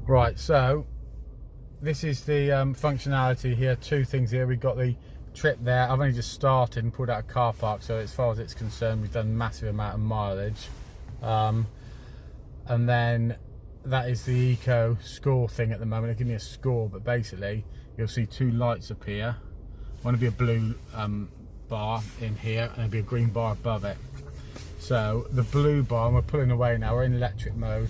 Right, so this is the functionality here. Two things here. We've got the trip there. I've only just started and pulled out a car park, so as far as it's concerned, we've done a massive amount of mileage. And then that is the eco score thing at the moment. They give me a score, but basically you'll see two lights appear. One will be a blue bar in here, and there'll be a green bar above it. So the blue bar, and we're pulling away now, we're in electric mode,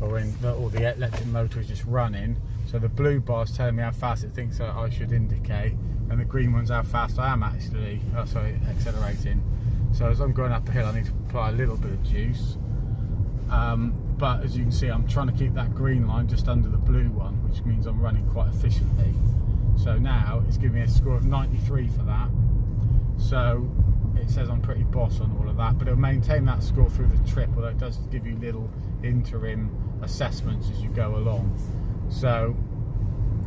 or the electric motor is just running. So the blue bar is telling me how fast it thinks that I should indicate, and the green one's how fast I am actually, accelerating. So as I'm going up a hill, I need to apply a little bit of juice. But as you can see, I'm trying to keep that green line just under the blue one, which means I'm running quite efficiently. So now it's giving me a score of 93 for that. So it says I'm pretty boss on all of that, but it'll maintain that score through the trip, although it does give you little interim assessments as you go along. So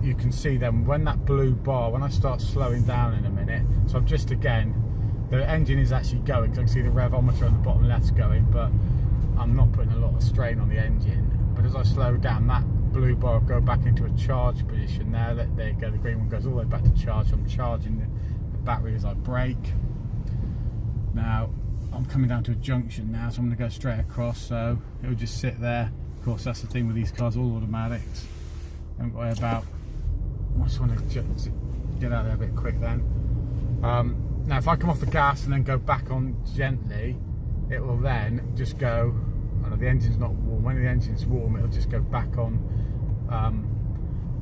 you can see then when that blue bar, when I start slowing down in a minute, so I'm just, again, the engine is actually going, because I can see the revometer on the bottom left's going, but I'm not putting a lot of strain on the engine. But as I slow down, that blue bar will go back into a charge position there. There you go, the green one goes all the way back to charge. So I'm charging the battery as I brake. Now I'm coming down to a junction now, so I'm going to go straight across, so it'll just sit there. Of course, that's the thing with these cars, all automatics. I haven't got to worry about, I just want to get out there a bit quick then. Now if I come off the gas and then go back on gently, it will then just go, the engine's not warm. When the engine's warm, it'll just go back on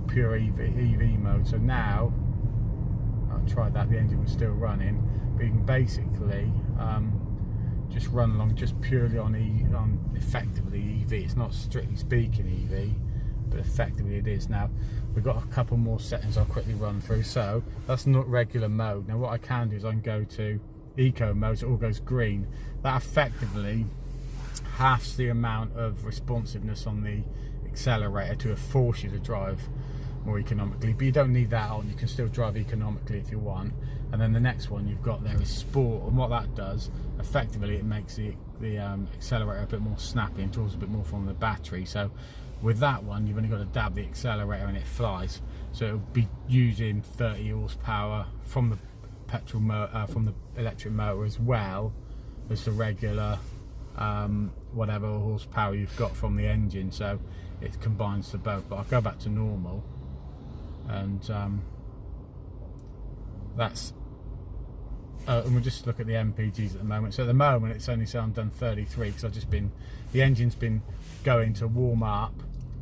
pure EV mode. So now, I'll try that, the engine was still running, but you can basically just run along just purely on effectively EV. It's not strictly speaking EV, but effectively it is. Now we've got a couple more settings I'll quickly run through. So that's not regular mode. Now what I can do is I can go to eco mode, so it all goes green. That effectively halves the amount of responsiveness on the accelerator to force you to drive more economically, but you don't need that on. You can still drive economically if you want. And then the next one you've got there is sport, and what that does effectively, it makes the accelerator a bit more snappy and draws a bit more from the battery. So with that one, you've only got to dab the accelerator and it flies. So it'll be using 30 horsepower from the petrol motor, from the electric motor, as well as the regular whatever horsepower you've got from the engine. So it combines the both. But I'll go back to normal, and that's and we'll just look at the MPGs at the moment. So at the moment it's only saying I've done 33 because I've just been, the engine's been going to warm up.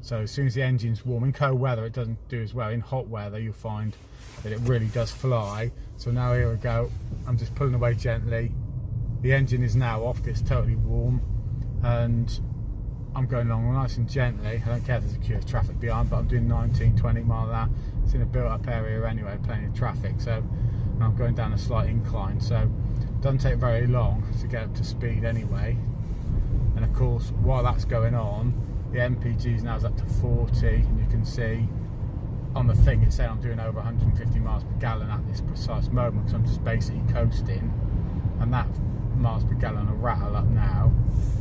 So as soon as the engine's warm, in cold weather it doesn't do as well. In hot weather you'll find that it really does fly. So now here we go, I'm just pulling away gently. The engine is now off, it's totally warm, and I'm going along nice and gently. I don't care if there's a queue of traffic behind, but I'm doing 19, 20 mile an hour. It's in a built up area anyway, plenty of traffic, so I'm going down a slight incline, so it doesn't take very long to get up to speed anyway. And of course, while that's going on, the MPGs now is up to 40, and you can see on the thing it's saying I'm doing over 150 miles per gallon at this precise moment, because I'm just basically coasting, and that miles per gallon will rattle up now,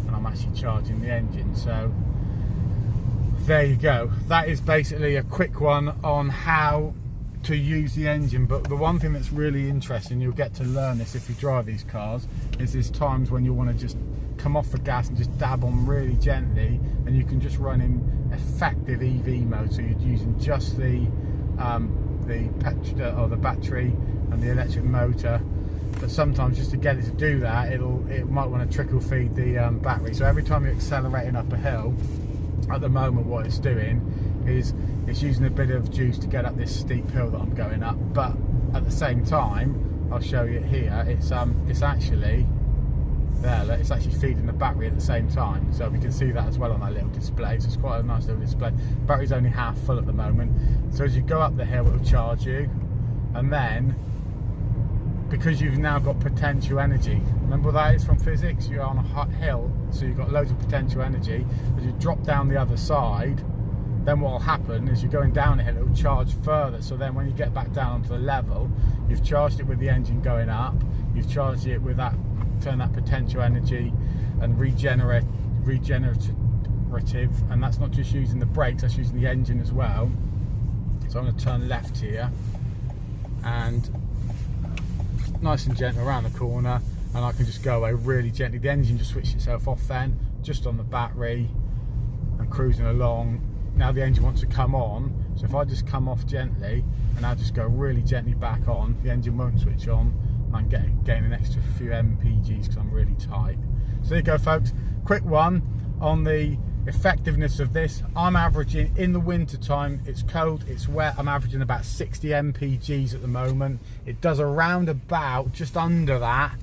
and I'm actually charging the engine. So there you go. That is basically a quick one on how to use the engine. But the one thing that's really interesting, you'll get to learn this if you drive these cars, is there's times when you want to just come off the gas and just dab on really gently, and you can just run in effective EV mode. So you're using just the petrol or the battery and the electric motor. But sometimes just to get it to do that, it might want to trickle feed the battery. So every time you're accelerating up a hill, at the moment what it's doing is it's using a bit of juice to get up this steep hill that I'm going up. But at the same time, I'll show you here, it's actually there, look, it's actually feeding the battery at the same time. So we can see that as well on that little display. So it's quite a nice little display. Battery's only half full at the moment. So as you go up the hill, it'll charge you, and then because you've now got potential energy, remember what that is from physics? You're on a hot hill, so you've got loads of potential energy. As you drop down the other side, then what will happen is you're going down a hill, it will charge further. So then when you get back down onto the level, you've charged it with the engine going up, you've charged it with that, turn that potential energy and regenerative, and that's not just using the brakes, that's using the engine as well. So I'm going to turn left here and nice and gentle around the corner, and I can just go away really gently. The engine just switched itself off then, just on the battery, and cruising along. Now the engine wants to come on, so if I just come off gently and I just go really gently back on, the engine won't switch on. I'm getting an extra few mpgs because I'm really tight. So there you go, folks, quick one on the effectiveness of this. I'm averaging, in the winter time, it's cold, it's wet, I'm averaging about 60 mpgs at the moment. It does around about just under that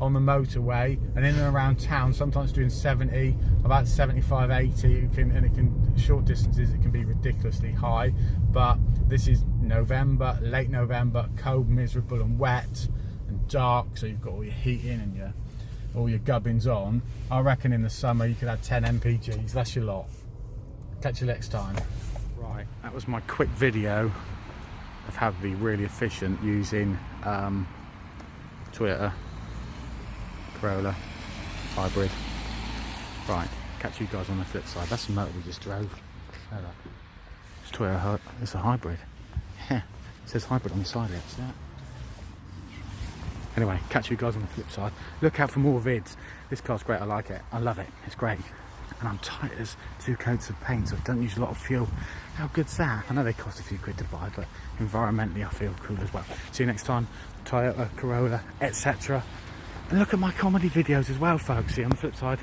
on the motorway, and in and around town sometimes doing 70, about 75, 80. Short distances it can be ridiculously high. But this is November, late November, cold, miserable and wet and dark, so you've got all your heating and all your gubbins on. I reckon in the summer you could have 10 mpgs. That's your lot. Catch you next time. Right, that was my quick video of how to be really efficient using Toyota Corolla Hybrid. Right, catch you guys on the flip side. That's the motor we just drove. It's Toyota, it's a hybrid. Yeah, it says hybrid on the side of it, see that? Anyway, catch you guys on the flip side. Look out for more vids. This car's great, I like it. I love it, it's great. And I'm tight as 2 coats of paint, so I don't use a lot of fuel. How good's that? I know they cost a few quid to buy, but environmentally I feel cool as well. See you next time, Toyota Corolla, etc. And look at my comedy videos as well, folks. See you on the flip side.